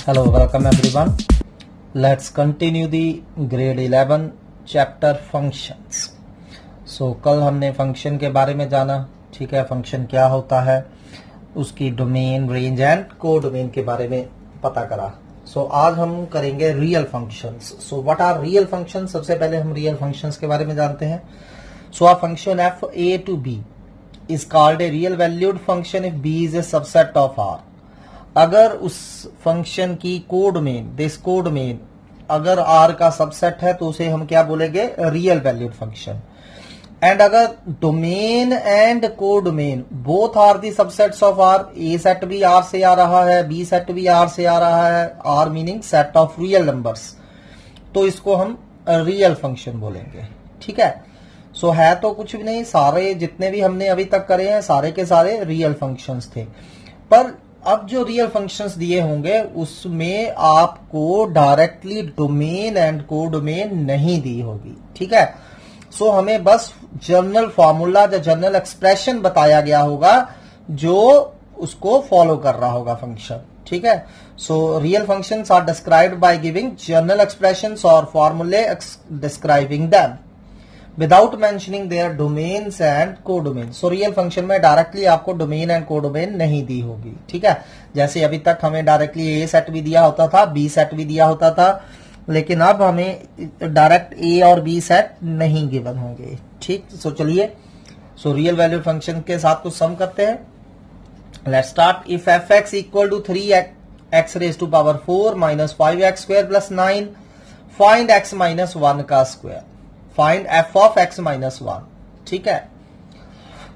Hello, welcome everyone. Let's continue the grade 11 chapter functions. So कल हमने function के बारे में जाना, ठीक है, फंक्शन क्या होता है, उसकी डोमेन, रेंज एंड को डोमेन के बारे में पता करा. So आज हम करेंगे real functions. So what are real functions? सबसे पहले हम रियल फंक्शंस के बारे में जानते हैं. So a function f a to b is called a real valued function if b is a subset of r. अगर उस फंक्शन की कोड में, दिस कोड में अगर आर का सबसेट है तो उसे हम क्या बोलेंगे, रियल वैल्यूड फंक्शन. एंड अगर domain and codomain both are the subsets of R, A set भी आर से आ रहा है, बी सेट भी आर से आ रहा है, R meaning set of real numbers, तो इसको हम रियल फंक्शन बोलेंगे. ठीक है. सो है तो कुछ भी नहीं, सारे जितने भी हमने अभी तक करे हैं सारे के सारे रियल फंक्शंस थे. पर अब जो रियल फंक्शंस दिए होंगे उसमें आपको directly domain and codomain नहीं दी होगी. ठीक है. सो हमें बस जनरल फॉर्मूला या जनरल एक्सप्रेशन बताया गया होगा जो उसको फॉलो कर रहा होगा फंक्शन. ठीक है. So real functions are described by giving general expressions or formulae describing them without mentioning their domains and codomain. So real function में डायरेक्टली आपको डोमेन एंड को डोमेन नहीं दी होगी. ठीक है. जैसे अभी तक हमें डायरेक्टली ए सेट भी दिया होता था, बी सेट भी दिया होता था, लेकिन अब हमें डायरेक्ट ए और बी सेट नहीं गिवन होंगे. ठीक. सो चलिए, सो रियल वैल्यू फंक्शन के साथ कुछ सम करते हैं. Let's start. If f x equal to 3x raise to power 4 minus 5x square plus 9, find x minus 1 का square. Find f of x minus 1. ठीक है.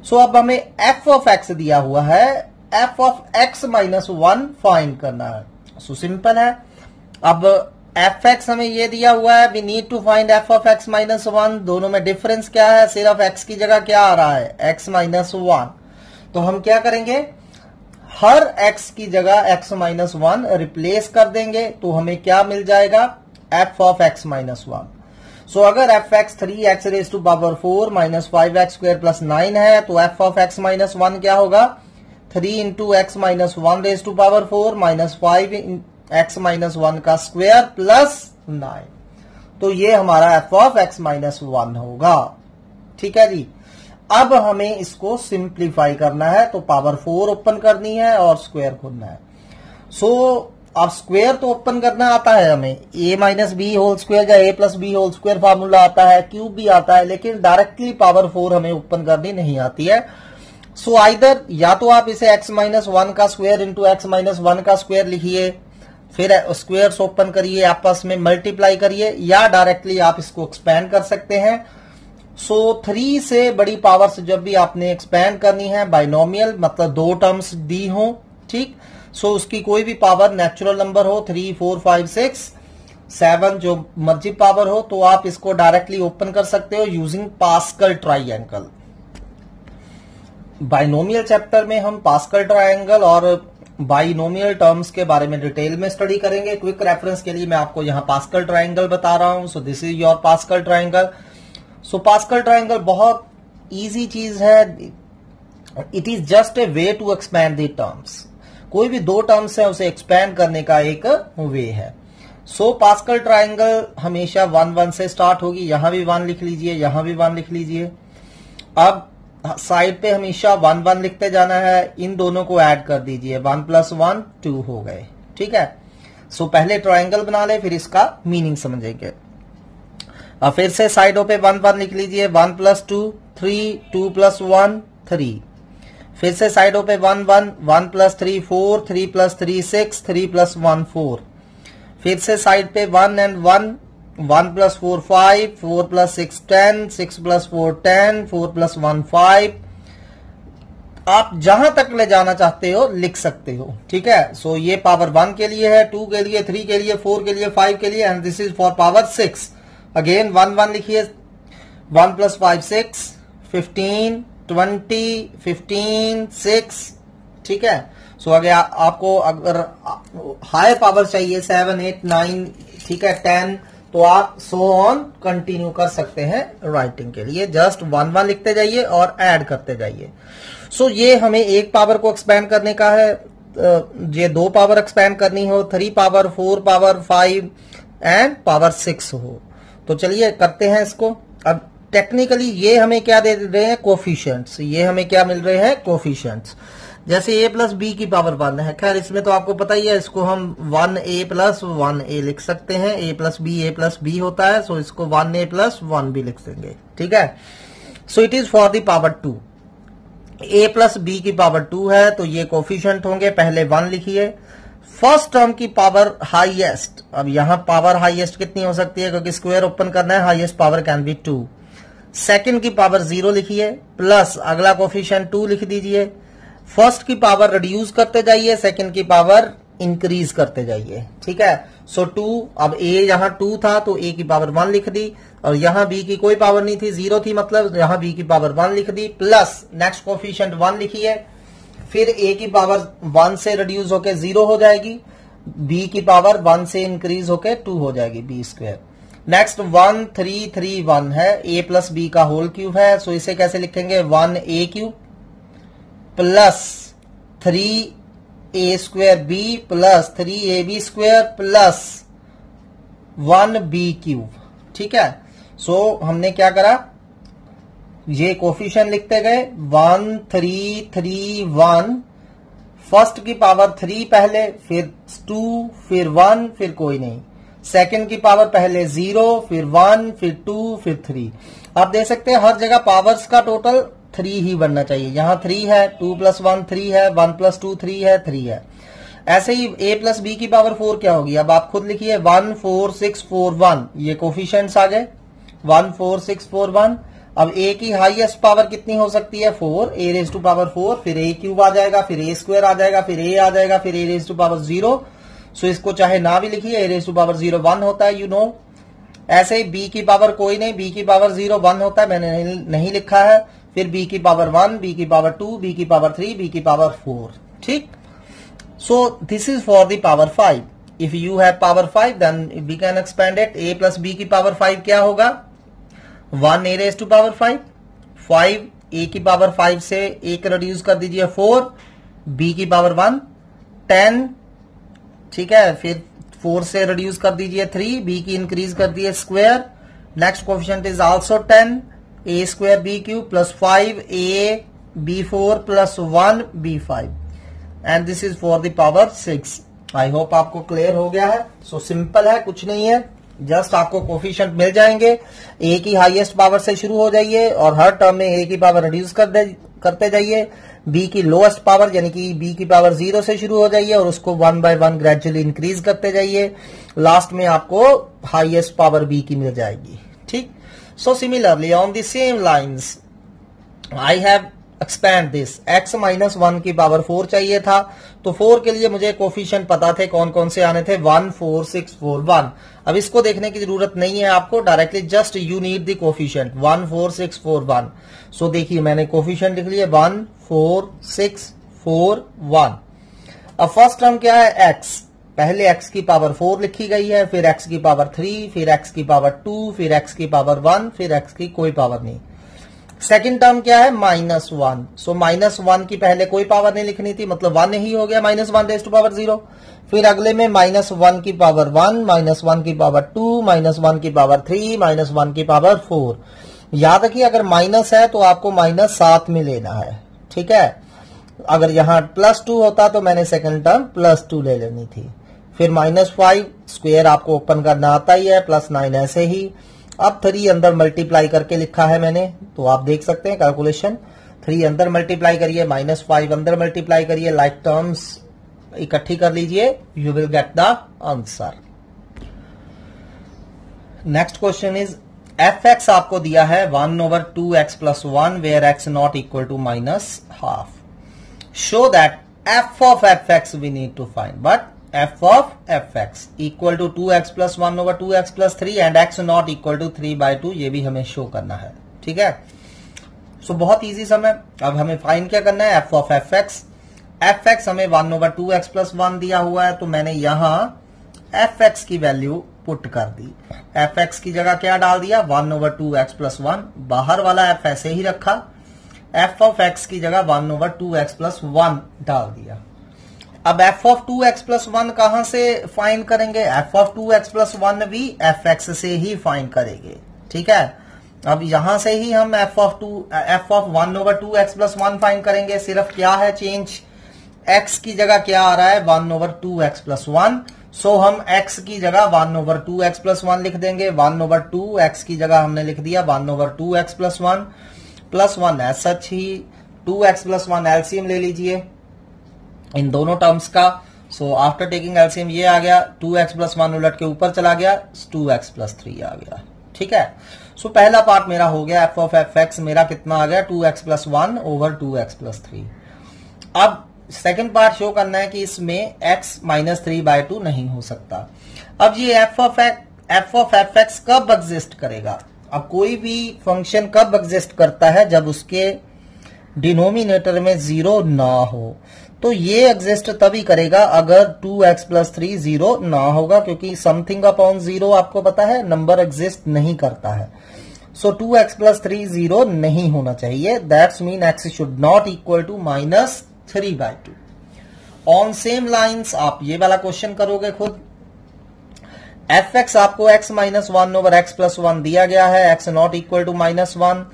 सो अब हमें f ऑफ x दिया हुआ है, f of x minus 1 find करना है. सो सिंपल है. अब f(x) हमें ये दिया हुआ है, we need to find f of x minus 1. दोनों में डिफरेंस क्या है, सिर्फ x की जगह क्या आ रहा है, x माइनस 1. तो हम क्या करेंगे, हर x की जगह x माइनस 1 रिप्लेस कर देंगे तो हमें क्या मिल जाएगा, f of x minus 1. So अगर f(x) 3x raise to power 4 minus 5x square plus 9 है तो f ऑफ x माइनस 1 क्या होगा, 3 into x minus 1 raise to power 4 minus 5x minus 1 का स्क्वायर प्लस 9. तो ये हमारा f ऑफ x माइनस 1 होगा. ठीक है जी. अब हमें इसको सिंप्लीफाई करना है तो पावर 4 ओपन करनी है और स्क्वायर खोलना है. सो अब स्क्वायर तो ओपन करना आता है हमें, a minus b whole square या a plus b whole square formula आता है, क्यूब भी आता है, लेकिन डायरेक्टली पावर 4 हमें ओपन करनी नहीं आती है. सो आइदर या तो आप इसे x माइनस 1 का स्क्वायर इंटू x माइनस 1 का स्क्वायर लिखिए, फिर स्क्वायर्स ओपन करिए, आपस में मल्टीप्लाई करिए, या डायरेक्टली आप इसको एक्सपैंड कर सकते हैं. सो 3 से बड़ी पावर्स जब भी आपने एक्सपैंड करनी है, बाइनोमियल मतलब दो टर्म्स दी हो, ठीक. सो उसकी कोई भी पावर नेचुरल नंबर हो, 3, 4, 5, 6, 7 जो मर्जी पावर हो, तो आप इसको डायरेक्टली ओपन कर सकते हो using pascal triangle. Binomial chapter में हम पास्कल ट्राइंगल और बाइनोमियल टर्म्स के बारे में डिटेल में स्टडी करेंगे. क्विक रेफरेंस के लिए मैं आपको यहां पास्कल ट्राइंगल बता रहा हूं. So this is your Pascal triangle. So Pascal triangle बहुत इजी चीज है. It is just a way to expand the terms. कोई भी दो टर्म्स है उसे एक्सपैंड करने का एक वे है. सो पास्कल ट्राइंगल हमेशा 1, 1 से स्टार्ट होगी. यहां भी 1 लिख लीजिए, यहां भी 1 लिख लीजिए. अब साइड पे हमेशा 1, 1 लिखते जाना है. इन दोनों को ऐड कर दीजिए, 1 प्लस 1 2 हो गए. ठीक है. सो पहले ट्राइंगल बना ले, फिर इसका मीनिंग समझेंगे. अब फिर से साइडों पे 1, 1 लिख लीजिए. 1 प्लस 2 3, 2 प्लस 1 3. फिर से साइडों पे 1, 1, 1 प्लस 3 4, 3 प्लस 3 6, 3 प्लस 1 4. फिर से साइड पे 1 and 1, 1 plus 4 5, 4 plus 6 10, 6 plus 4 10, 4 plus 1 5. आप जहां तक ले जाना चाहते हो लिख सकते हो. ठीक है. सो ये पावर 1 के लिए है, 2 के लिए, 3 के लिए, 4 के लिए, 5 के लिए, and this is for power 6. Again 1, 1 लिखिए. 1 प्लस 5 6, 15 20, 15 6. ठीक है. सो अगर आपको अगर हाई पावर चाहिए 7, 8, 9, ठीक है, 10, तो आप सो ऑन कंटिन्यू कर सकते हैं राइटिंग के लिए. जस्ट 1, 1 लिखते जाइए और ऐड करते जाइए. सो ये हमें एक पावर को एक्सपैंड करने का है. ये 2 पावर एक्सपेंड करनी हो, 3 पावर, 4 पावर, 5 एंड पावर 6 हो। तो चलिए करते हैं इसको। अब टेक्निकली ये हमें क्या दे रहे हैं, कोफिशिएंट्स। ये हमें क्या मिल रहे हैं, कोफिशिएंट्स। जैसे a प्लस बी की पावर 1 है, खैर इसमें तो आपको पता ही है, इसको हम 1a प्लस 1a लिख सकते हैं। a प्लस बी होता है, सो इसको 1a प्लस 1b लिख देंगे, ठीक है। So it is for the power 2। a plus b की पावर 2 है, तो ये कोफिशिएंट होंगे। पहले 1 लिखिए। फर्स्ट टर्म की पावर हाईएस्ट, अब यहां पावर हाईएस्ट कितनी हो सकती है, क्योंकि स्क्वायर ओपन करना है, highest power can be 2। Second की पावर 0 लिखिए, प्लस अगला कोफिशिएंट 2 लिख दीजिए। फर्स्ट की पावर रिड्यूस करते जाइए, सेकंड की पावर इंक्रीज करते जाइए, ठीक है। सो 2, अब a यहां 2 था तो a की पावर 1 लिख दी, और यहां b की कोई पावर नहीं थी, 0 थी, मतलब यहां b की पावर 1 लिख दी, प्लस नेक्स्ट कोफिशिएंट 1 लिखिए। फिर a की पावर 1 से रिड्यूस होके 0 हो जाएगी, b की पावर 1 से इंक्रीज होके 2 हो जाएगी, b स्क्वायर। नेक्स्ट 1 3 3 1 है, a प्लस बी का होल क्यूब है, सो इसे कैसे लिखेंगे, 1a cube plus 3a square b plus 3ab square plus 1b cube, ठीक है। सो हमने क्या करा, ये कोफिशिएंट लिखते गए 1 3 3 1, फर्स्ट की पावर 3 पहले, फिर 2, फिर 1, फिर कोई नहीं। सेकंड की पावर पहले 0, फिर 1, फिर 2, फिर 3। आप देख सकते हैं हर जगह पावर्स का टोटल 3 ही बनना चाहिए। यहां 3 है, 2 प्लस 1 3 है, 1 प्लस 2 3 है, 3 है। ऐसे ही a प्लस बी की पावर 4 क्या होगी, अब आप खुद लिखिए 1 4 6 4 1, ये कोफिशिएंट्स आ गए 1 4 6 4 1। अब a की हाईएस्ट पावर कितनी हो सकती है, 4, a रेज टू पावर 4, फिर a क्यूब आ जाएगा, फिर a स्क्वायर आ जाएगा, फिर a आ जाएगा, फिर a रेज टू पावर 0। सो इसको चाहे ना भी लिखिए, a रेज टू पावर 0 1 होता है, यू नो। ऐसे ही b की पावर कोई नहीं, b की पावर 0 1 होता है, मैंने नहीं लिखा है। फिर b की पावर 1, b की पावर 2, b की पावर 3, b की पावर 4, ठीक। So this is for the power 5। If you have power 5 then we can expand it. a plus b की पावर 5 क्या होगा, 1a raise to power 5, 5 a की power 5 से 1 reduce कर दीजिए 4, b की पावर 1 10, ठीक है। फिर 4 से रिड्यूस कर दीजिए 3, b की इंक्रीज कर दिए square. Next coefficient is also 10, a square b cube plus 5a b4 plus 1 b5, and this is for the power 6। I hope आपको क्लियर हो गया है। सो सिंपल है, कुछ नहीं है, जस्ट आपको कोफिशिएंट मिल जाएंगे। a की हाईएस्ट पावर से शुरू हो जाइए और हर टर्म में a की पावर रिड्यूस करते जाइए। b की लोएस्ट पावर यानी कि b की पावर 0 से शुरू हो जाइए और उसको 1 बाय 1 ग्रेजुअली इंक्रीज करते जाइए। लास्ट में आपको हाईएस्ट पावर b की मिल जाएगी, ठीक। So similarly on the same lines I have expand this, x minus 1 की पावर 4 चाहिए था, तो 4 के लिए मुझे कोफिशिएंट पता थे कौन कौन से आने थे, 1 4 6 4 1। अब इसको देखने की जरूरत नहीं है आपको, directly just you need the coefficient 1 4 6 4 1। सो देखिए मैंने कोफिशिएंट लिख लिए 1 4 6 4 1। अब फर्स्ट टर्म क्या है, x, पहले x की पावर 4 लिखी गई है, फिर x की पावर 3, फिर x की पावर 2, फिर x की पावर 1, फिर x की कोई पावर नहीं। सेकंड टर्म क्या है, -1। सो -1 की पहले कोई पावर नहीं लिखनी थी, मतलब 1 ही हो गया, -1 रेज टू पावर 0। फिर अगले में -1 की पावर 1, -1 की पावर 2, -1 की पावर 3, -1 की पावर 4। याद रखिए अगर माइनस है तो आपको माइनस साथ में लेना है, ठीक है। अगर यहां +2 होता तो मैंने सेकंड टर्म +2 ले लेनी थी। फिर -5 स्क्वायर आपको ओपन करना आता ही है, +9 ऐसे ही। अब 3 अंदर मल्टीप्लाई करके लिखा है मैंने, तो आप देख सकते हैं कैलकुलेशन, 3 अंदर मल्टीप्लाई करिए, -5 अंदर मल्टीप्लाई करिए, लाइक टर्म्स इकट्ठी कर लीजिए, you will get the answer. Next question is fx आपको दिया है 1/2x + 1 where x not equal to -1/2। Show that f of fx we need to find, but f of fx equal to 2x + 1/2x + 3 and x not equal to 3/2, ये भी हमें show करना है, ठीक है। सो बहुत इजी सम है। अब हमें फाइंड क्या करना है, f of fx। fx हमें 1/2x + 1 दिया हुआ है, तो मैंने यहां fx की वैल्यू पुट कर दी। fx की जगह क्या डाल दिया, 1/2x + 1, बाहर वाला f ऐसे ही रखा, f of x की जगह 1/2x + 1 डाल दिया। अब एफ ऑफ 2x प्लस 1 कहां से फाइंड करेंगे? एफ ऑफ 2x प्लस 1 भी fx से ही फाइंड करेंगे, ठीक है। अब यहां से ही हम F of 1 over 2x plus 1 find करेंगे। सिर्फ क्या है चेंज, x की जगह क्या आ रहा है? 1 ओवर 2x प्लस 1। सो हम x की जगह 1 ओवर 2x प्लस 1 लिख देंगे। 1 ओवर 2x की जगह हमने लिख दिया 1 over 2x plus 1 as such ही 2x प्लस 1 एलसीएम ले लीजिए इन दोनों टर्म्स का। सो आफ्टर टेकिंग एलसीएम ये आ गया, 2x प्लस 1 उलट के ऊपर चला गया, 2x प्लस 3 आ गया, ठीक है। सो पहला पार्ट मेरा हो गया, एफ ऑफ एफ एक्स मेरा कितना आ गया? 2x plus 1 over 2x plus 3। अब सेकंड पार्ट शो करना है कि इसमें x माइनस 3/2 नहीं हो सकता। अब ये एफ ऑफ एफ एक्स कब एग्जिस्ट करेगा? अब कोई भी फंक्शन कब एग्जिस्ट करता है? जब उसके डिनोमिनेटर में 0 ना हो। तो ये एग्जिस्ट तभी करेगा अगर 2x प्लस 3 0 ना होगा, क्योंकि समथिंग अपॉन 0 आपको पता है नंबर एग्जिस्ट नहीं करता है। सो 2x प्लस 3 0 नहीं होना चाहिए। That's mean x should not equal to minus 3/2। On same lines आप ये वाला क्वेश्चन करोगे खुद। एफ एक्स आपको x minus 1 over x plus 1 दिया गया है, x not equal to -1।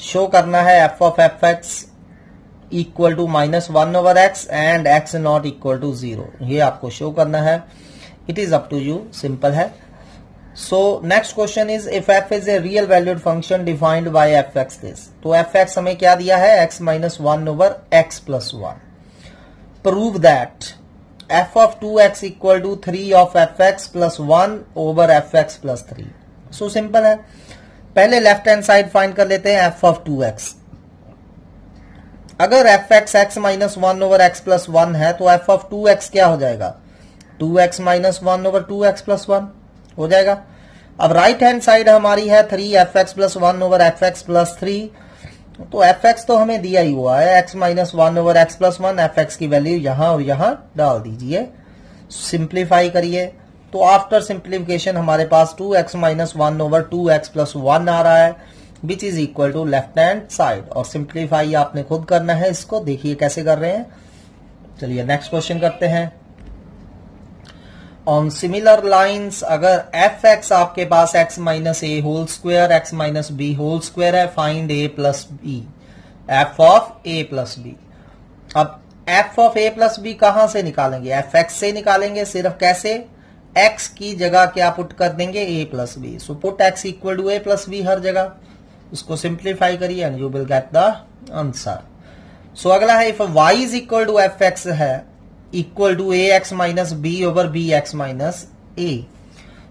Show करना है f of f x equal to -1 over x and x not equal to 0। ये आपको शो करना है। It is up to you, simple है। सो next question is if f is a real valued function defined by f x this. तो f x हमें क्या दिया है? x minus 1 over x plus 1। Prove that f of 2x equal to 3 of f x plus 1 over f x plus 3। So simple है। पहले left hand side find कर लेते हैं f ऑफ 2x। अगर f x x minus 1 over x plus 1 है तो F of 2x क्या हो जाएगा? 2x minus 1 over 2x plus 1 हो जाएगा। अब राइट हैंड साइड हमारी है 3 F x plus 1 over f x plus 3। तो एफ एक्स तो हमें दिया ही हुआ है, x minus 1 over x plus 1। F x की वैल्यू यहां और यहां डाल दीजिए, सिंप्लीफाई करिए। तो आफ्टर सिंप्लीफिकेशन हमारे पास 2x minus 1 over 2x plus 1 आ रहा है, which is equal to left hand side. और सिंप्लीफाई आपने खुद करना है इसको, देखिए कैसे कर रहे हैं। चलिए नेक्स्ट क्वेश्चन करते हैं। ऑन सिमिलर लाइन्स अगर एफ एक्स आपके पास x minus a whole square x minus b whole square है, find a plus b, f of a plus b. अब f of a plus b कहां से निकालेंगे? एफ एक्स से निकालेंगे। सिर्फ कैसे? x की जगह क्या पुट कर देंगे? a plus b. So put x equal to a plus b हर जगह। इसको सिंप्लीफाई करिए and you will get the answer. So अगला है if y is equal to f x है equal to a x minus b over b x minus a.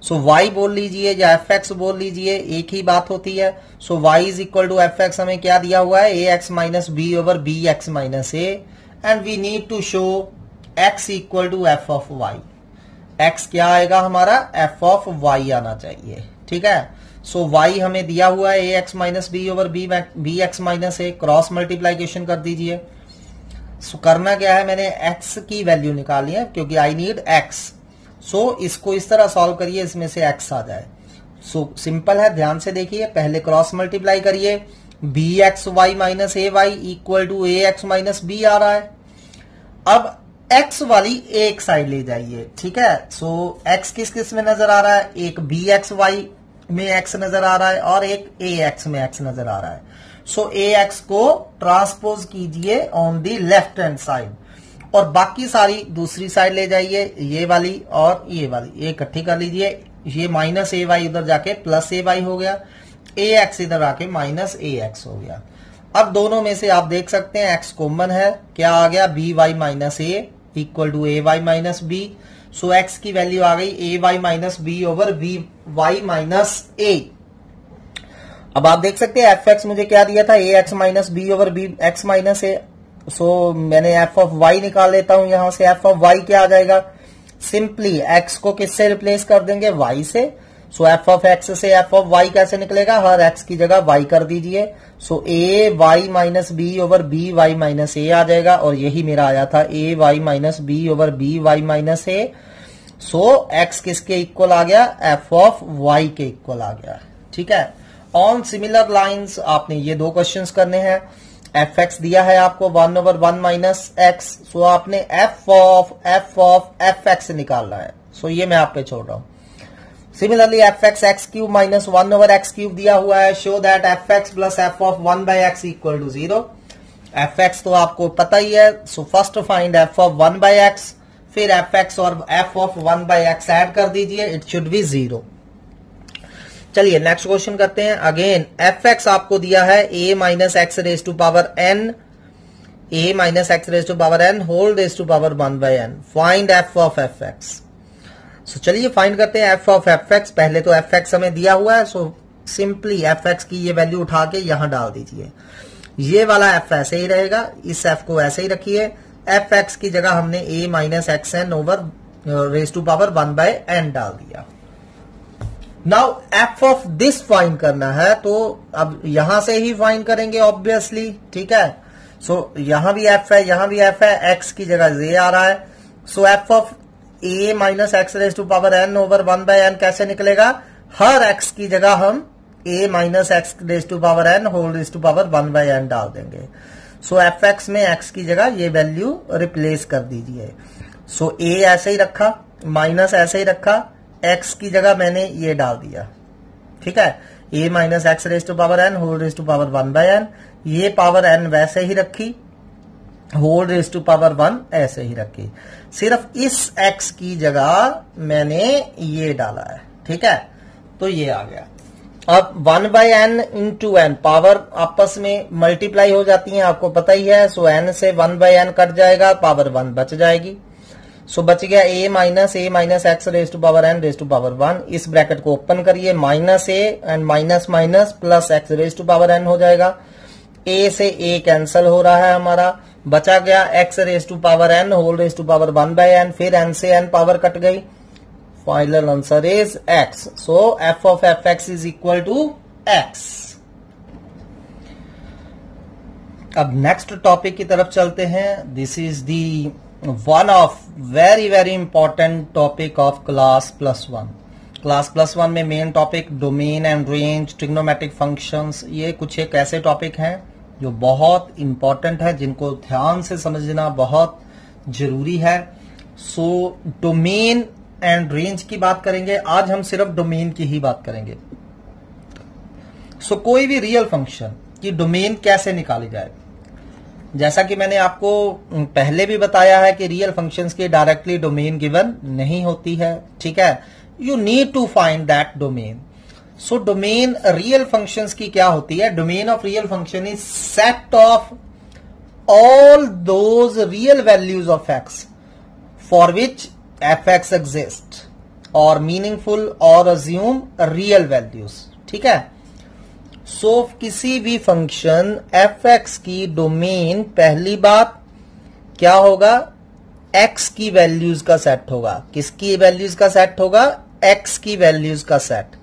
So y बोल लीजिए या एफ एक्स बोल लीजिए, एक ही बात होती है। So y is equal to f x हमें क्या दिया हुआ है? A x minus b over b x minus a and we need to show x equal to f of y। x क्या आएगा हमारा? एफ ऑफ y आना चाहिए, ठीक है। सो y हमें दिया हुआ है a x minus b over b x minus a. Cross multiplication कर दीजिए। सो करना क्या है? मैंने x की वैल्यू निकाली है क्योंकि आई नीड x। सो इसको इस तरह सॉल्व करिए इसमें से x आ जाए। सो सिंपल है, ध्यान से देखिए। पहले क्रॉस मल्टीप्लाई करिए, b x y minus a y equal to a x minus b आ रहा है। अब x वाली एक साइड ले जाइए, ठीक है। सो x किस किस में नजर आ रहा है? एक बी एक्स वाई में x नजर आ रहा है और एक ए एक्स में x नजर आ रहा है। सो ए एक्स को ट्रांसपोज कीजिए on the left hand side और बाकी सारी दूसरी साइड ले जाइए, ये वाली और ये वाली, ये इकट्ठी कर लीजिए। ये माइनस ए वाई उधर जाके प्लस ए वाई हो गया, ए एक्स इधर आके माइनस ए एक्स हो गया। अब दोनों में से आप देख सकते हैं x कॉमन है, क्या आ गया? B y minus a equal to a y minus b. So x की वैल्यू आ गई a y minus b over b y minus a. अब आप देख सकते हैं एफ एक्स मुझे क्या दिया था? A x minus b over b x minus a. So मैंने एफ ऑफ वाई निकाल लेता हूं यहां से। एफ ऑफ वाई क्या आ जाएगा? सिंपली एक्स को किससे रिप्लेस कर देंगे? वाई से। सो एफ ऑफ एक्स से एफ ऑफ वाई कैसे निकलेगा? हर एक्स की जगह वाई कर दीजिए। So a y minus b over b y minus a आ जाएगा और यही मेरा आया था a y minus b over b y minus a. So x किसके इक्वल आ गया? एफ ऑफ वाई के इक्वल आ गया, ठीक है। ऑन सिमिलर लाइंस आपने ये दो क्वेश्चंस करने हैं। एफ एक्स दिया है आपको 1/1 माइनस एक्स, सो आपने एफ ऑफ एफ एक्स निकालना है। सो ये मैं आप पे छोड़ रहा हूं। Similarly f x x cube minus 1/x cube दिया हुआ है, show that f x plus f of 1/x equal to 0। F x तो आपको पता ही है, so first find f of 1/x, फिर एफ एक्स और एफ ऑफ 1/x ऐड कर दीजिए, इट शुड बी 0। चलिए नेक्स्ट क्वेश्चन करते हैं। अगेन एफ एक्स आपको दिया है a minus x raise to power n, a minus x raise to power n whole raise to power 1/n। Find f of f x. So चलिए find करते हैं F of f x. पहले तो f x हमें दिया हुआ है, so simply F x की ये वैल्यू उठा के यहां डाल दीजिए। ये वाला एफ ऐसे ही रहेगा, इस एफ को ऐसे ही रखिए। एफ एक्स की जगह हमने a minus x n over raise to power 1/n डाल दिया। Now f of this find करना है, तो अब यहां से ही फाइंड करेंगे ऑब्वियसली, ठीक है। सो यहां भी एफ है, यहां भी एफ है, एक्स की जगह जे आ रहा है। So f of a minus x raise to power n over 1/n कैसे निकलेगा? हर x की जगह हम a minus x raise to power n whole raise to power 1/n डाल देंगे। सो एफ एक्स में x की जगह ये वैल्यू रिप्लेस कर दीजिए। सो a ऐसे ही रखा, माइनस ऐसे ही रखा, x की जगह मैंने ये डाल दिया, ठीक है। a minus x raise to power n whole raise to power 1/n, ये पावर n वैसे ही रखी, होल रेज टू पावर 1 ऐसे ही रखी। सिर्फ इस x की जगह मैंने ये डाला है, ठीक है। तो ये आ गया। अब 1/n इंटू n, पावर आपस में मल्टीप्लाई हो जाती है, आपको पता ही है। सो n से 1/n कट जाएगा, पावर 1 बच जाएगी। सो बच गया a minus x raise to power n raise to power 1। इस ब्रैकेट को ओपन करिए, minus a and minus minus plus x raise to power n हो जाएगा। a से a कैंसल हो रहा है हमारा, बचा गया x raise to power n whole raise to power 1/n, फिर n से n पावर कट गई। Final answer is x। So f of f x is equal to x। अब नेक्स्ट टॉपिक की तरफ चलते हैं। This is the one of very very important topic of class +1। Class +1 में main topic domain and range, trigonometric functions, ये कुछ एक ऐसे टॉपिक हैं जो बहुत इंपॉर्टेंट है, जिनको ध्यान से समझना बहुत जरूरी है। सो डोमेन एंड रेंज की बात करेंगे आज हम, सिर्फ डोमेन की ही बात करेंगे। सो कोई भी रियल फंक्शन की डोमेन कैसे निकाली जाए, जैसा कि मैंने आपको पहले भी बताया है कि रियल फंक्शंस की डायरेक्टली डोमेन गिवन नहीं होती है, ठीक है। You need to find that domain. So domain real functions की क्या होती है? Domain of real function is set of all those real values of x for which f x exist और मीनिंगफुल और अज्यूम रियल वैल्यूज, ठीक है। So किसी भी फंक्शन एफ एक्स की डोमेन पहली बात क्या होगा? एक्स की वैल्यूज का सेट होगा। किसकी वैल्यूज का सेट होगा? एक्स की वैल्यूज का सेट।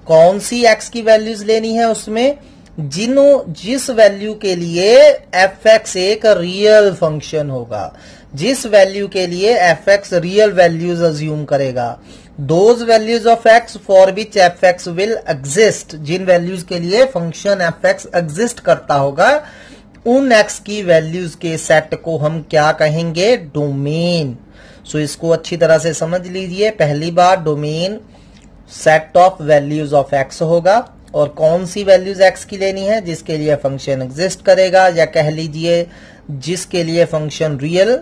कौन सी एक्स की वैल्यूज लेनी है उसमें? जिस वैल्यू के लिए एफ एक्स एक रियल फंक्शन होगा, जिस वैल्यू के लिए f x real values assume करेगा, those values of x for which f x will exist, जिन वैल्यूज के लिए फंक्शन एफ एक्स एग्जिस्ट करता होगा, उन एक्स की वैल्यूज के सेट को हम क्या कहेंगे? डोमेन। सो इसको अच्छी तरह से समझ लीजिए। पहली बात, domain set of values of x होगा, और कौन सी वैल्यूज एक्स की लेनी है? जिसके लिए फंक्शन एग्जिस्ट करेगा, या कह लीजिए जिसके लिए फंक्शन रियल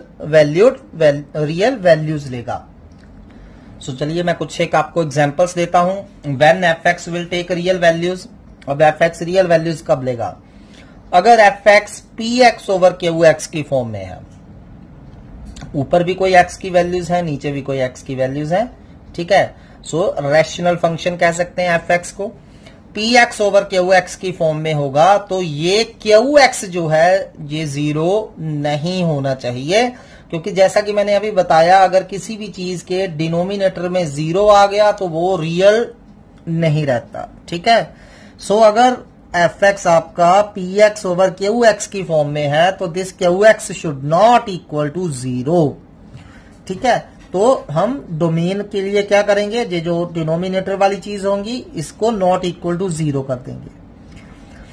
वैल्यूज लेगा। सो चलिए मैं कुछ एक आपको एग्जांपल्स देता हूं। When f x will take real values. अब एफ एक्स रियल वैल्यूज कब लेगा? अगर f x p x over q x की फॉर्म में है, ऊपर भी कोई एक्स की वैल्यूज है, नीचे भी कोई एक्स की वैल्यूज है, ठीक है। सो रैशनल फंक्शन कह सकते हैं एफ एक्स को। P x over q x की फॉर्म में होगा तो ये क्यू एक्स जो है ये 0 नहीं होना चाहिए, क्योंकि जैसा कि मैंने अभी बताया, अगर किसी भी चीज के डिनोमिनेटर में 0 आ गया तो वो रियल नहीं रहता, ठीक है। सो अगर एफ एक्स आपका p x over q x की फॉर्म में है तो this q x should not equal to 0, ठीक है। तो हम डोमेन के लिए क्या करेंगे? ये जो डिनोमिनेटर वाली चीज होंगी इसको नॉट इक्वल टू 0 कर देंगे।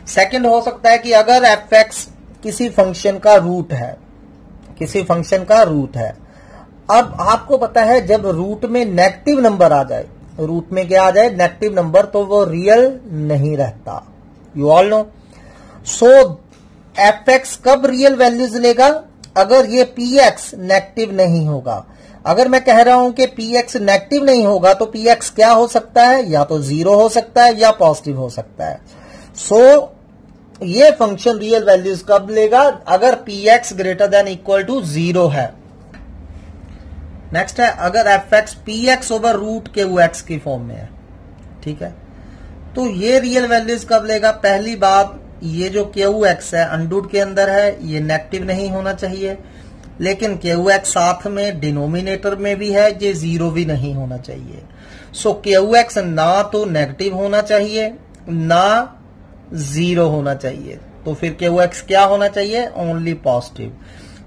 सेकंड हो सकता है कि अगर एफ एक्स किसी फंक्शन का रूट है, किसी फंक्शन का रूट है। अब आपको पता है जब रूट में नेगेटिव नंबर आ जाए, रूट में क्या आ जाए, नेगेटिव नंबर, तो वो रियल नहीं रहता। You all know. So f x कब रियल वैल्यूज लेगा, अगर ये पी एक्स नेगेटिव नहीं होगा। अगर मैं कह रहा हूं कि पी एक्स नेगेटिव नहीं होगा तो पी एक्स क्या हो सकता है, या तो जीरो हो सकता है या पॉजिटिव हो सकता है। सो ये फंक्शन रियल वैल्यूज कब लेगा, अगर p x greater than equal to zero है। नेक्स्ट है अगर f x p x over root के वो एक्स की फॉर्म में है, ठीक है, तो ये रियल वैल्यूज कब लेगा। पहली बात, ये जो क्यू एक्स है अनडूड के अंदर है, ये नेगेटिव नहीं होना चाहिए, लेकिन क्यू एक्स साथ में डिनोमिनेटर में भी है, ये जीरो भी नहीं होना चाहिए। सो क्यू एक्स ना तो नेगेटिव होना चाहिए ना जीरो होना चाहिए, तो फिर क्यू एक्स क्या होना चाहिए, ओनली पॉजिटिव।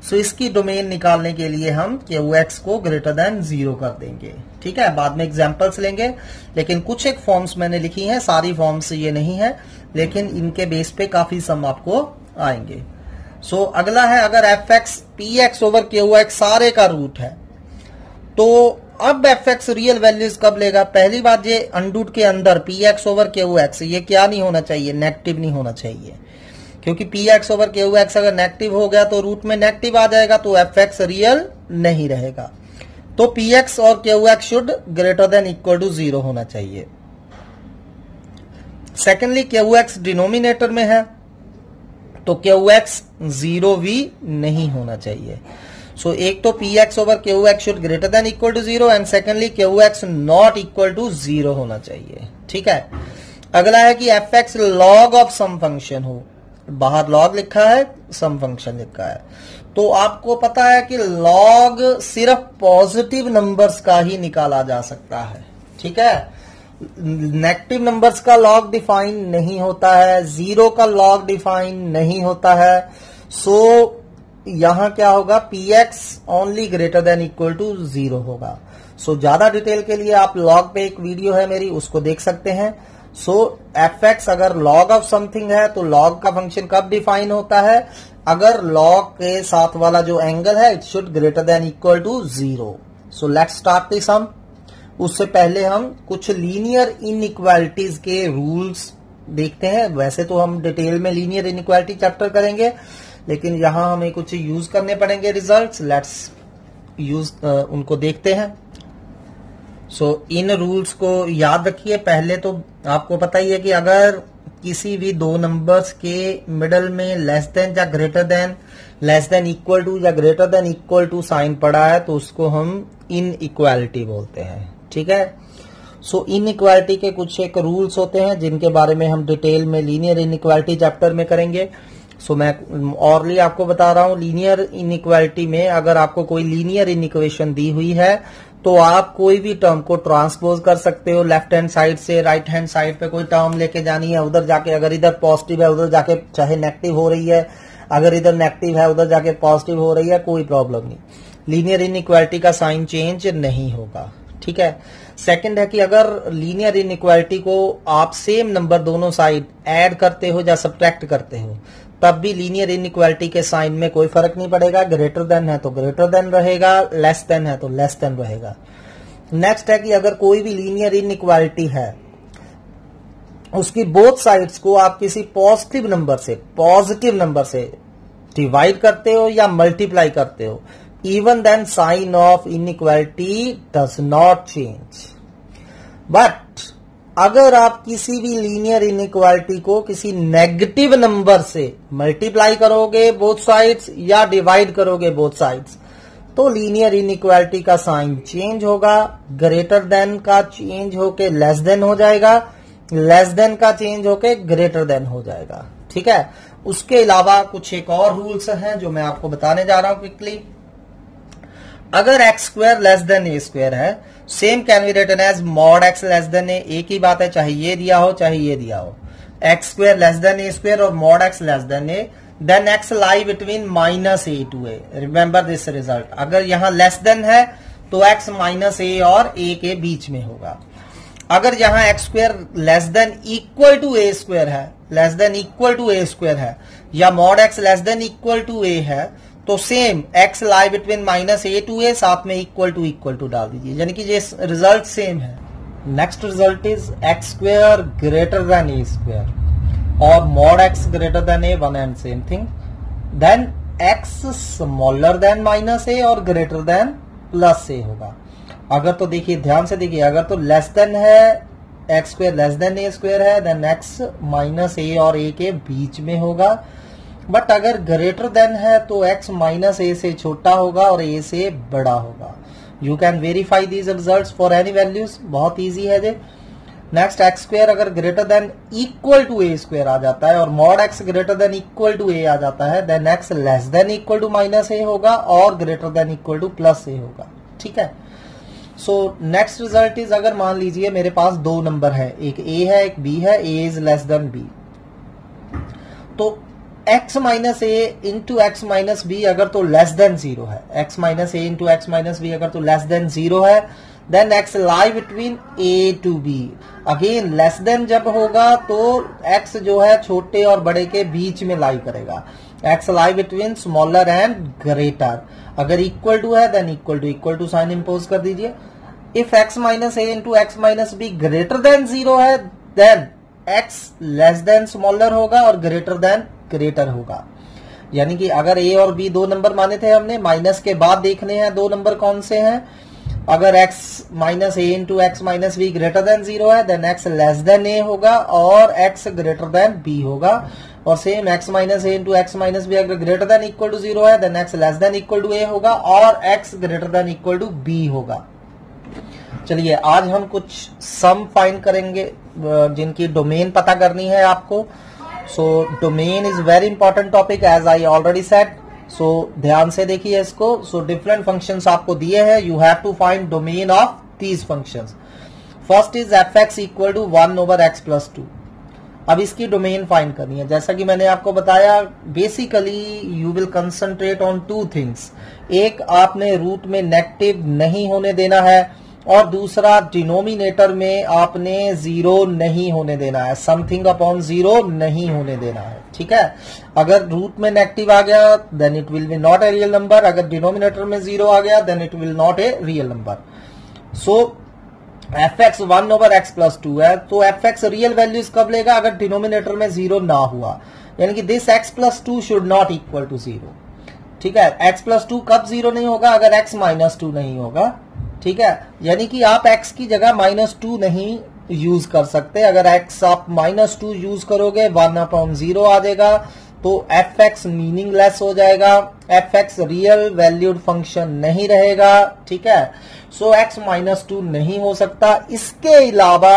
सो इसकी डोमेन निकालने के लिए हम क्यू एक्स को ग्रेटर देन जीरो कर देंगे, ठीक है। बाद में एग्जांपल्स लेंगे, लेकिन कुछ एक फॉर्म्स मैंने लिखी हैं, सारी फॉर्म्स ये नहीं है, लेकिन इनके बेस पे काफी सम आपको आएंगे। सो अगला है अगर f x p x over q x सारे का रूट है, तो अब एफ एक्स रियल वैल्यूज कब लेगा। पहली बात, ये अनडूड के अंदर P x over q x ये क्या नहीं होना चाहिए, नेगेटिव नहीं होना चाहिए, क्योंकि P x over q x अगर नेगेटिव हो गया तो रूट में नेगेटिव आ जाएगा, तो एफ एक्स रियल नहीं रहेगा। तो पी एक्स और q x should greater than equal to zero होना चाहिए। सेकेंडली, क्यू एक्स डिनोमिनेटर में है, तो क्यू एक्स जीरो भी नहीं होना चाहिए। सो एक तो p x over q x should greater than equal to zero, and secondly q x not equal to zero होना चाहिए, ठीक है। अगला है कि f x log of some function हो, बाहर लॉग लिखा है, सम फंक्शन लिखा है, तो आपको पता है कि लॉग सिर्फ पॉजिटिव नंबर्स का ही निकाला जा सकता है, ठीक है। नेगेटिव नंबर्स का लॉग डिफाइन नहीं होता है, जीरो का लॉग डिफाइन नहीं होता है। सो यहां क्या होगा, P x only greater than equal to zero होगा। सो ज्यादा डिटेल के लिए आप लॉग पे एक वीडियो है मेरी, उसको देख सकते हैं। सो एफ एक्स अगर लॉग ऑफ समथिंग है तो लॉग का फंक्शन कब डिफाइन होता है, अगर लॉग के साथ वाला जो एंगल है it should greater than equal to zero. So let's start the sum. उससे पहले हम कुछ लीनियर इनइक्वालिटीज के रूल्स देखते हैं। वैसे तो हम डिटेल में लीनियर इनइक्वालिटी चैप्टर करेंगे, लेकिन यहां हमें कुछ यूज करने पड़ेंगे रिजल्ट्स। लेट्स यूज उनको देखते हैं। सो इन रूल्स को याद रखिए। पहले तो आपको पता ही है कि अगर किसी भी दो नंबर्स के मिडल में लेस देन या greater than, less than equal to या greater than equal to sign पड़ा है तो उसको हम इनइक्वालिटी बोलते हैं, ठीक है। सो इनइक्वालिटी के कुछ एक रूल्स होते हैं जिनके बारे में हम डिटेल में लीनियर इनइक्वालिटी चैप्टर में करेंगे। सो मैं ऑरली आपको बता रहा हूं, लीनियर इनइक्वालिटी में अगर आपको कोई लीनियर इनइक्वेशन दी हुई है तो आप कोई भी टर्म को ट्रांसपोज कर सकते हो। लेफ्ट हैंड साइड से राइट हैंड साइड पे कोई टर्म लेके जानी है, उधर जाके अगर इधर पॉजिटिव है उधर जाके चाहे नेगेटिव हो रही है, अगर इधर नेगेटिव है उधर जाके पॉजिटिव हो रही है, कोई प्रॉब्लम नहीं। लीनियर इनइक्वालिटी का साइन चेंज नहीं होगा, ठीक है। सेकंड है कि अगर लीनियर इनइक्वालिटी को आप सेम नंबर दोनों साइड ऐड करते हो या सब्ट्रैक्ट करते हो तब भी लीनियर इनइक्वालिटी के साइन में कोई फर्क नहीं पड़ेगा। ग्रेटर देन है तो ग्रेटर देन रहेगा, लेस देन है तो लेस देन रहेगा। नेक्स्ट है कि अगर कोई भी लीनियर इनइक्वालिटी है उसकी बोथ साइड्स को आप किसी पॉजिटिव नंबर से डिवाइड करते हो या मल्टीप्लाई करते हो, even then sign of inequality does not change। But अगर आप किसी भी लीनियर इनइक्वालिटी को किसी नेगेटिव नंबर से मल्टीप्लाई करोगे बोथ साइड्स या डिवाइड करोगे बोथ साइड्स तो लीनियर इनइक्वालिटी का साइन चेंज होगा। ग्रेटर देन का चेंज होके लेस देन हो जाएगा, लेस देन का चेंज होके ग्रेटर देन हो जाएगा, ठीक है। उसके अलावा कुछ एक और रूल्स हैं जो मैं आपको बताने जा रहा हूं क्विकली। अगर x square less than a square है, same can be written as mod x less than a. एक ही बात है, चाहे ये दिया हो चाहे ये दिया हो। X square less than a square और mod x less than a, then x lie between minus a to a. Remember this result. अगर यहां लेस देन है तो एक्स माइनस ए और ए के बीच में होगा। अगर यहां x square less than equal to a square है, less than equal to a square है, या mod x less than equal to a है, तो same x lie between minus a to a, साथ में इक्वल टू डाल दीजिए, यानी कि ये रिजल्ट सेम है। Next result is x square greater than a square और mod x greater than a, one and same thing. Then x smaller than minus a और ग्रेटर देन प्लस ए होगा। अगर तो देखिए, ध्यान से देखिए, अगर तो लेस देन है, x square less than a square है, देन एक्स माइनस ए और ए के बीच में होगा। बट अगर ग्रेटर देन है तो एक्स माइनस ए से छोटा होगा और ए से बड़ा होगा। You can verify these results for any values, बहुत इजी है जे। नेक्स्ट, एक्स स्क्वायर अगर greater than equal to a square आ जाता है और mod x greater than equal to a आ जाता है, then x less than equal to minus a होगा और greater than equal to plus a होगा। ठीक है। सो नेक्स्ट रिजल्ट इज, अगर मान लीजिए मेरे पास दो नंबर है, एक ए है एक बी है, a is less than b, तो x minus a into x minus b अगर तो लेस देन जीरो है, x minus a into x minus b अगर तो लेस देन जीरो है, then x lie between a to b। Again less than जब होगा तो x जो है छोटे और बड़े के बीच में लाई करेगा, x lie between smaller and greater. अगर इक्वल टू है then equal to sign impose कर दीजिए। If x minus a into x minus b greater than zero है, then x less than smaller होगा और ग्रेटर देन ग्रेटर होगा। यानी कि अगर a और b दो नंबर माने थे हमने, माइनस के बाद देखने हैं दो नंबर कौन से हैं। अगर x minus a into x minus b greater than zero है, then x less than a होगा और x ग्रेटर देन b होगा। और same x minus a into x minus b अगर greater than equal to zero है, then x less than equal to a होगा और x greater than equal to b होगा। चलिए आज हम कुछ सम फाइंड करेंगे जिनकी डोमेन पता करनी है आपको। So domain is very important topic as I already said. So ध्यान से देखिए इसको। सो डिफरेंट फंक्शंस आपको दिए हैं, you have to find domain of these functions. First is f x equal to 1 over x plus 2। अब इसकी domain find करनी है। जैसा कि मैंने आपको बताया, basically you will concentrate on two things. एक, आपने रूट में नेगेटिव नहीं होने देना है और दूसरा डिनोमिनेटर में आपने जीरो नहीं होने देना है, समथिंग अपॉन जीरो नहीं होने देना है। ठीक है। अगर रूट में नेगेटिव आ गया then it will be not a real number, अगर डिनोमिनेटर में जीरो आ गया then it will not a real number. So f x 1 over x plus 2 है, तो एफ एक्स रियल वैल्यूज कब लेगा? अगर डिनोमिनेटर में जीरो ना हुआ, यानी कि this x plus 2 should not equal to zero. ठीक है। एक्स प्लस 2 कब जीरो नहीं होगा? अगर एक्स माइनस 2 नहीं होगा। ठीक है। यानी कि आप x की जगह -2 नहीं यूज कर सकते। अगर x आप -2 यूज करोगे 1/0 आ जाएगा, तो एफ एक्स मीनिंगलेस हो जाएगा, F x real valued function नहीं रहेगा। ठीक है। सो x -2 नहीं हो सकता। इसके अलावा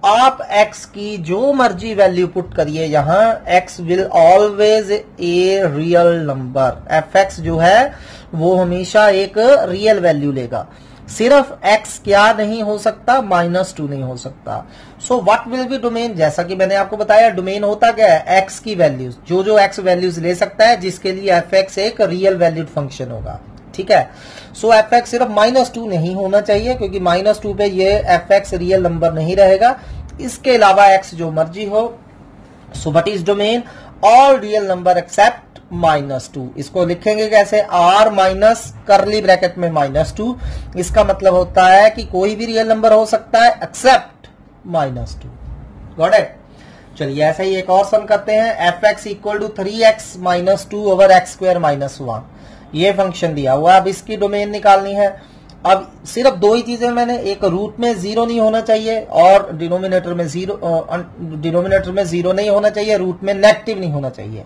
आप x की जो मर्जी वैल्यू पुट करिए, यहां x will always a real number. F x जो है वो हमेशा एक रियल वैल्यू लेगा। सिर्फ x क्या नहीं हो सकता? -2 नहीं हो सकता। So what will be domain? जैसा कि मैंने आपको बताया, डोमेन होता क्या है? x की वैल्यूज, जो x वैल्यूज ले सकता है, जिसके लिए एफ एक्स एक रियल वैल्यूड फंक्शन होगा। ठीक है। सो एफ एक्स सिर्फ -2 नहीं होना चाहिए, क्योंकि -2 पे ये एफ एक्स रियल नंबर नहीं रहेगा। इसके अलावा x जो मर्जी हो। So what is domain? All real number accept -2। इसको लिखेंगे कैसे? r माइनस करली ब्रैकेट में -2। इसका मतलब होता है कि कोई भी रियल नंबर हो सकता है एक्सेप्ट -2। Got it? चलिए ऐसा ही एक और सम करते हैं। F x equal to 3x -2 over x square -1। ये फंक्शन दिया हुआ है। अब इसकी डोमेन निकालनी है। अब सिर्फ दो ही चीजें मैंने, एक रूट में जीरो नहीं होना चाहिए और डिनोमिनेटर में जीरो नहीं होना चाहिए, रूट में नेगेटिव नहीं होना चाहिए।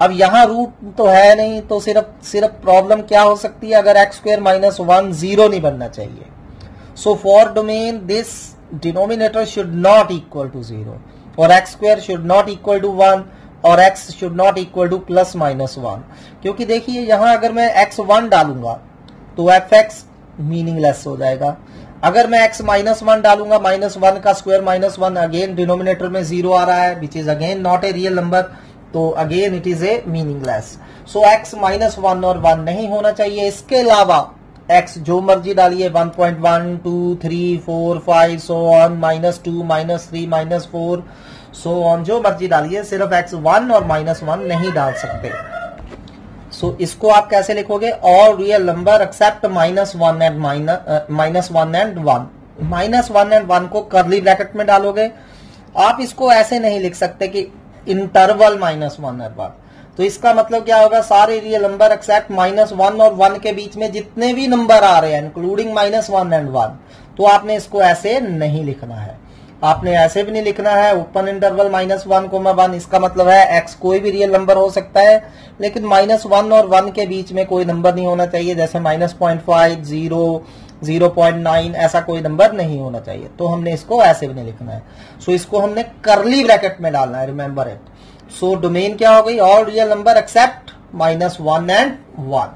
अब यहां रूट तो है नहीं, तो सिर्फ प्रॉब्लम क्या हो सकती है? अगर एक्स स्क्वायर -1 जीरो नहीं बनना चाहिए। So for domain this denominator should not equal to zero और x square should not equal to 1 और x should not equal to +-1। क्योंकि देखिए यहां अगर मैं x1 डालूंगा तो एफ एक्स मीनिंगलेस हो जाएगा। अगर मैं x -1 डालूंगा, -1 का स्क्वायर -1, अगेन डिनोमिनेटर में जीरो आ रहा है, which is again not a real number, तो again it is a meaningless. So x -1 और 1 नहीं होना चाहिए। इसके अलावा एक्स जो मर्जी डालिए 1.1 2 3 4 5 सो ऑन -2 -3 -4 सो ऑन जो मर्जी डालिए, सिर्फ x1 और -1 नहीं डाल सकते। सो इसको आप कैसे लिखोगे? All real number accept -1 and -1 and 1। -1 and 1 को कर्ली ब्रैकेट में डालोगे। आप इसको ऐसे नहीं लिख सकते कि इंटरवल -1 एंड 1। तो इसका मतलब क्या होगा? सारे रियल नंबर एक्सेप्ट -1 और 1 के बीच में जितने भी नंबर आ रहे हैं इंक्लूडिंग -1 एंड 1, तो आपने इसको ऐसे नहीं लिखना है। आपने ऐसे भी नहीं लिखना है ओपन इंटरवल -1, इसका मतलब है एक्स कोई भी रियल नंबर हो सकता है, लेकिन -1 और 1 के बीच में कोई नंबर नहीं होना चाहिए, जैसे -0.5 0 0.9 ऐसा कोई नंबर नहीं होना चाहिए। तो हमने इसको ऐसे भी नहीं लिखना है। सो इसको हमने कर्ली ब्रैकेट में डालना है, रिमेंबर इट। सो डोमेन क्या हो गई? All real number accept -1 and 1।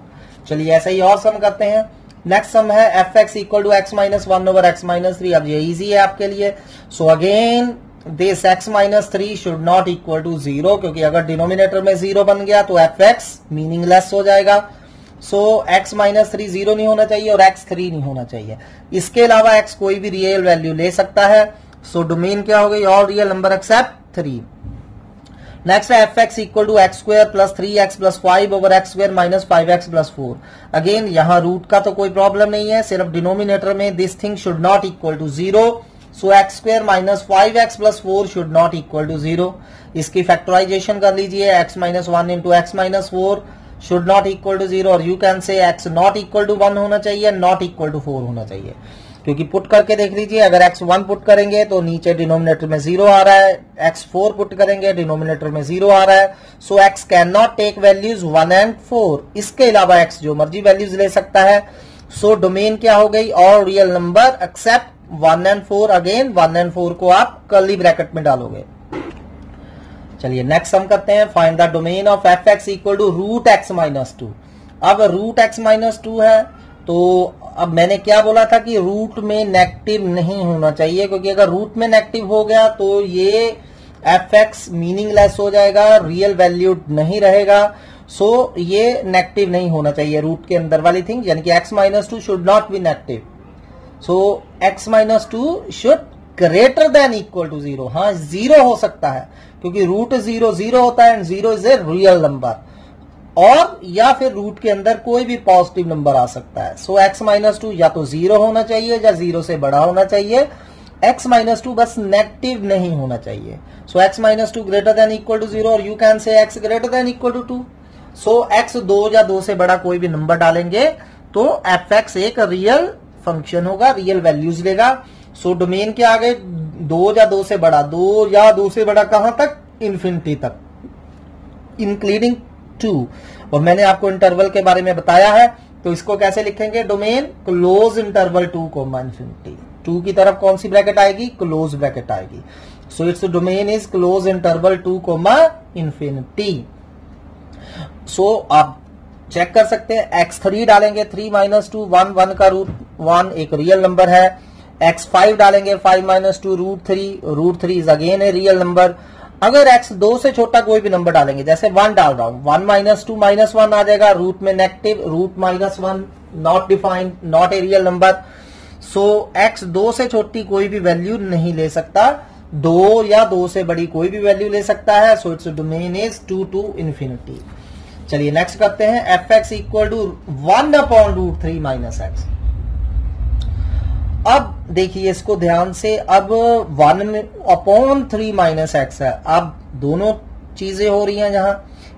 चलिए ऐसा ही और सम करते हैं। नेक्स्ट सम है fx equal to x -1 over x -3। अब ये इजी है आपके लिए। So again this x -3 should not equal to 0, क्योंकि अगर डिनोमिनेटर में 0 बन गया तो fx मीनिंगलेस हो जाएगा। सो x -3 0 नहीं होना चाहिए और x 3 नहीं होना चाहिए। इसके अलावा x कोई भी रियल वैल्यू ले सकता है। सो डोमेन क्या हो गई? All real number except 3। Next है fx equal to x² plus 3x plus 5 over x² minus 5x plus 4। Again यहाँ रूट का तो कोई प्रॉब्लम नहीं है, सिर्फ डिनोमिनेटर में this thing should not equal to 0। So x² minus 5x plus 4 should not equal to 0। इसकी factorization कर लीजिए। x -1 into x -4 should not equal to 0, और you can say x not equal to 1 होना चाहिए, not equal to 4 होना चाहिए। क्योंकि put करके देख लीजिए, अगर x1 पुट करेंगे तो नीचे डिनोमिनेटर में 0 आ रहा है, x4 पुट करेंगे डिनोमिनेटर में 0 आ रहा है। So x can not take values 1 and 4। इसके अलावा x जो मर्जी वैल्यूज ले सकता है। सो डोमेन क्या हो गई? All real number accept 1 and 4। Again 1 and 4 को आप कर्ली ब्रैकेट में डालोगे। चलिए नेक्स्ट सम करते हैं। Find the domain of fx equal to root x -2। अब रूट x -2 है, तो अब मैंने क्या बोला था कि रूट में नेगेटिव नहीं होना चाहिए, क्योंकि अगर रूट में नेगेटिव हो गया तो ये fx मीनिंगलेस हो जाएगा, रियल वैल्यू नहीं रहेगा। सो ये नेगेटिव नहीं होना चाहिए रूट के अंदर वाली थिंग, यानी कि x -2 should not be negative. So x -2 should greater than equal to 0। हाँ 0 हो सकता है, क्योंकि रूट 0 0 होता है and 0 is a real number, और या फिर रूट के अंदर कोई भी पॉजिटिव नंबर आ सकता है। सो x -2 या तो 0 होना चाहिए या 0 से बड़ा होना चाहिए। x -2 बस नेगेटिव नहीं होना चाहिए। So x -2 greater than equal to 0, और you can say x greater than equal to 2। So x 2 या 2 से बड़ा कोई भी नंबर डालेंगे तो fx एक रियल फंक्शन होगा, रियल वैल्यूज लेगा। सो डोमेन क्या आ गए? 2 या 2 से बड़ा। 2 या 2 से बड़ा कहां तक? इन्फिनिटी तक, इंक्लूडिंग 2। और मैंने आपको इंटरवल के बारे में बताया है, तो इसको कैसे लिखेंगे? Domain close interval 2 comma infinity. 2 की तरफ कौन सी ब्रैकेट आएगी? क्लोज ब्रैकेट आएगी। So it's domain is close interval 2 comma infinity. So आप चेक कर सकते हैं, x3 डालेंगे 3 -2 1 1 का रूट 1 एक रियल नंबर है। x5 डालेंगे 5 -2 root 3 is again a real number. अगर x 2 से छोटा कोई भी नंबर डालेंगे, जैसे 1 डाल रहा हूं, 1 -2 -1 आ जाएगा, रूट में negative, root -1 not defined, not a real number. So x 2 से छोटी कोई भी वैल्यू नहीं ले सकता, 2 या 2 से बड़ी कोई भी वैल्यू ले सकता है। So it's domain is 2 to infinity. चलिए नेक्स्ट करते हैं। fx equal to 1/√3 - x। अब देखिए इसको ध्यान से, अब 1/3 - x है। अब दोनों चीजें हो रही हैं जहां,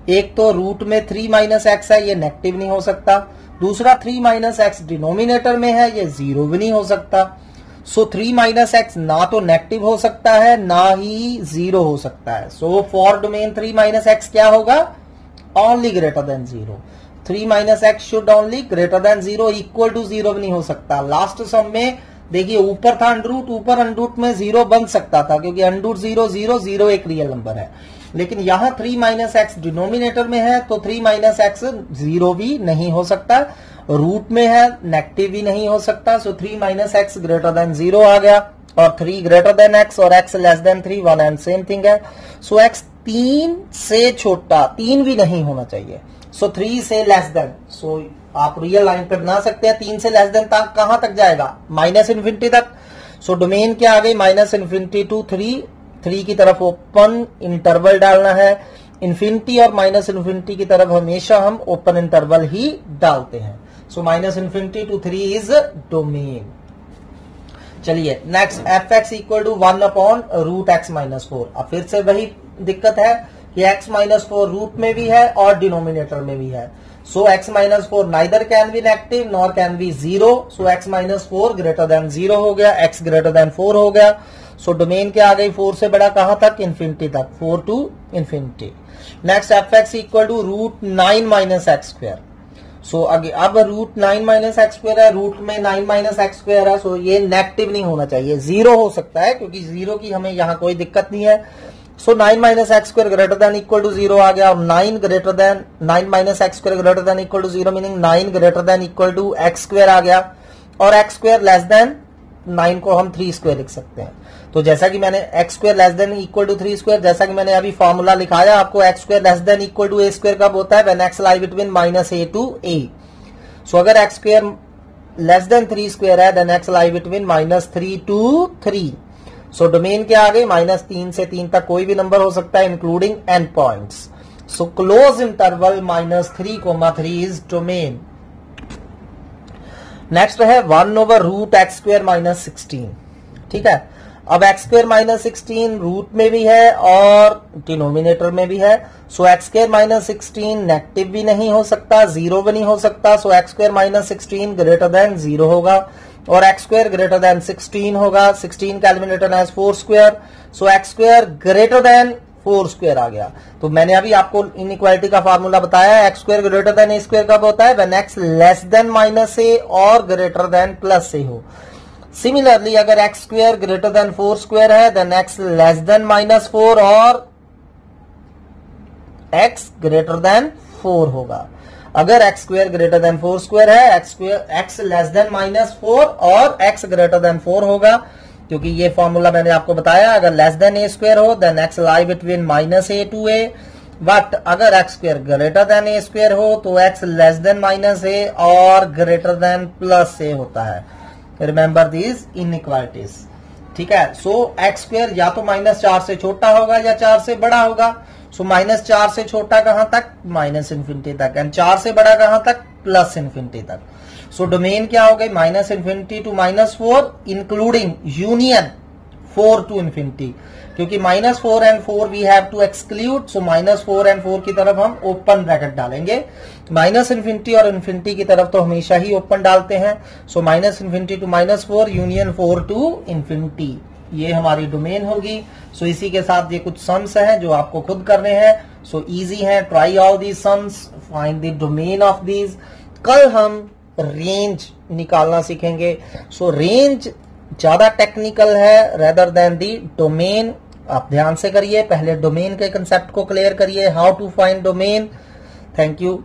एक तो रूट में 3 - x है, ये नेगेटिव नहीं हो सकता। दूसरा 3 - x डिनोमिनेटर में है, ये 0 भी नहीं हो सकता। सो 3 - x ना तो नेगेटिव हो सकता है ना ही 0 हो सकता है। सो फॉर डोमेन 3 - x क्या होगा? Only greater than 0। 3 - x should only greater than 0, equal to 0 भी नहीं हो सकता। लास्ट सम में देखिए ऊपर था अंडरूट, ऊपर अंडरूट में 0 बन सकता था, क्योंकि अंडरूट 0 0 0 एक रियल नंबर है। लेकिन यहां 3 - x डिनोमिनेटर में है, तो 3 - x 0 भी नहीं हो सकता, रूट में है, नेगेटिव भी नहीं हो सकता। सो 3 - x ग्रेटर देन 0 आ गया, और 3 ग्रेटर देन x और x less than 3 one and same thing है। सो x 3 से छोटा, 3 भी नहीं होना चाहिए। सो 3 से लेस देन, सो आप रियल लाइन पे बना सकते हैं 3 से लेस देन तक कहां तक जाएगा, माइनस इन्फिनिटी तक। सो डोमेन क्या आ गई, माइनस इन्फिनिटी टू 3 की तरफ ओपन इंटरवल डालना है। इन्फिनिटी और माइनस इन्फिनिटी की तरफ हमेशा हम ओपन इंटरवल ही डालते हैं। So minus infinity to 3 is domain. चलिए next, f x equal to 1 upon root x minus 4। अब फिर से वही दिक्कत है कि x माइनस 4 रूट में भी है और डिनोमिनेटर में भी है। So x minus 4 neither can be negative nor can be 0। So x minus 4 greater than 0 हो गया, x ग्रेटर देन 4 हो गया। सो डोमेन क्या आ गई, 4 से बड़ा कहां तक, इन्फिनिटी तक, 4 to infinity. Next, f x equal to root 9 minus x square. So अब रूट 9 माइनस एक्स स्क्वायर है, रूट में 9 माइनस एक्स स्क्वायर है। सो ये नेगेटिव नहीं होना चाहिए, 0 हो सकता है क्योंकि 0 की हमें यहां कोई दिक्कत नहीं है। So 9 minus x square greater than equal to 0 आ गया, और 9 minus x square greater than equal to 0 meaning 9 greater than equal to x square आ गया, और एक्स स्क्वायर लेस देन 9 को हम 3 स्क्वायर लिख सकते हैं। तो जैसा कि मैंने x square less than equal to 3 square, जैसा कि मैंने अभी फॉर्मूला लिखाया आपको, x square less than equal to a square कब होता है, when x lie between minus a to a. So अगर x square less than 3 square है, then x lie between minus 3 to 3। So domain क्या आ गई, माइनस 3 से 3 तक कोई भी नंबर हो सकता है including end points. So close interval minus 3,3 is domain. Next है 1 over root x square minus 16। ठीक है, अब एक्स स्क्वायर माइनस 16 रूट में भी है और डिनोमिनेटर में भी है। So x square minus 16 negative भी नहीं हो सकता, 0 भी नहीं हो सकता। So x square minus 16 greater than 0 होगा, और एक्स स्क्वायर ग्रेटर देन 16 होगा। 16 का एलिमिनेटर है 4 square. So x square greater than 4 square आ गया। तो मैंने अभी आपको इनइक्वालिटी का फार्मूला बताया, x square greater than a square कब होता है, when x less than minus a और ग्रेटर देन प्लस ए हो। सिमिलरली अगर x square greater than 4 square है, then x less than minus 4 और एक्स ग्रेटर देन 4 होगा। अगर x square greater than 4 square है, एक्स लेस देन माइनस 4 और x greater than 4 होगा, क्योंकि ये फॉर्मूला मैंने आपको बताया। अगर लेस देन ए स्क्वायर हो, then x lie between minus a to a. But अगर x square greater than a square हो तो x less than minus a और ग्रेटर देन प्लस ए होता है। Remember these inequalities. ठीक है, so x square या तो माइनस 4 से छोटा होगा या 4 से बड़ा होगा। सो माइनस 4 से छोटा कहां तक, माइनस इन्फिनिटी तक, एंड 4 से बड़ा कहां तक, प्लस इन्फिनिटी तक। सो डोमेन क्या हो गई, minus infinity to minus 4 including union 4 to infinity, क्योंकि minus 4 and 4 we have to exclude. So minus 4 and 4 की तरफ हम ओपन ब्रैकेट डालेंगे। माइनस इन्फिनिटी और इन्फिनिटी की तरफ तो हमेशा ही ओपन डालते हैं। So minus infinity to minus 4 union 4 to infinity, ये हमारी डोमेन होगी। सो इसी के साथ ये कुछ सम्स हैं जो आपको खुद करने हैं। सो इजी है, try all these sums, find the domain of these. कल हम रेंज निकालना सीखेंगे। सो रेंज ज्यादा टेक्निकल है रेदर देन दी डोमेन। आप ध्यान से करिए, पहले डोमेन के कंसेप्ट को क्लियर करिए, how to find domain. Thank you.